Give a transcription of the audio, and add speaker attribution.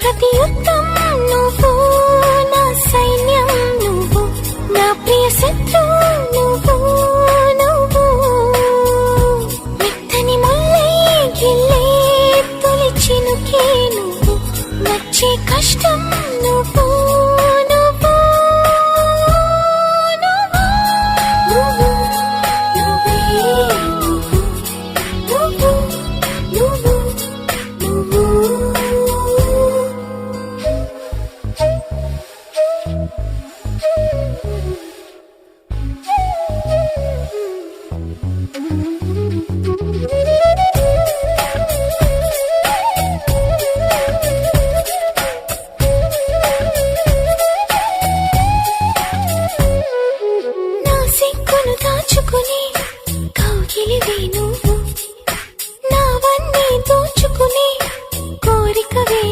Speaker 1: ప్రతి యుద్ధం నువ్వు, నా సైన్యం నువ్వు, నా ప్రియ శత్రువు నువ్వు నువ్వు. మెత్తని ముల్లై గిల్లే తొలి చినుకే నువ్వు, వచ్చే కష్టం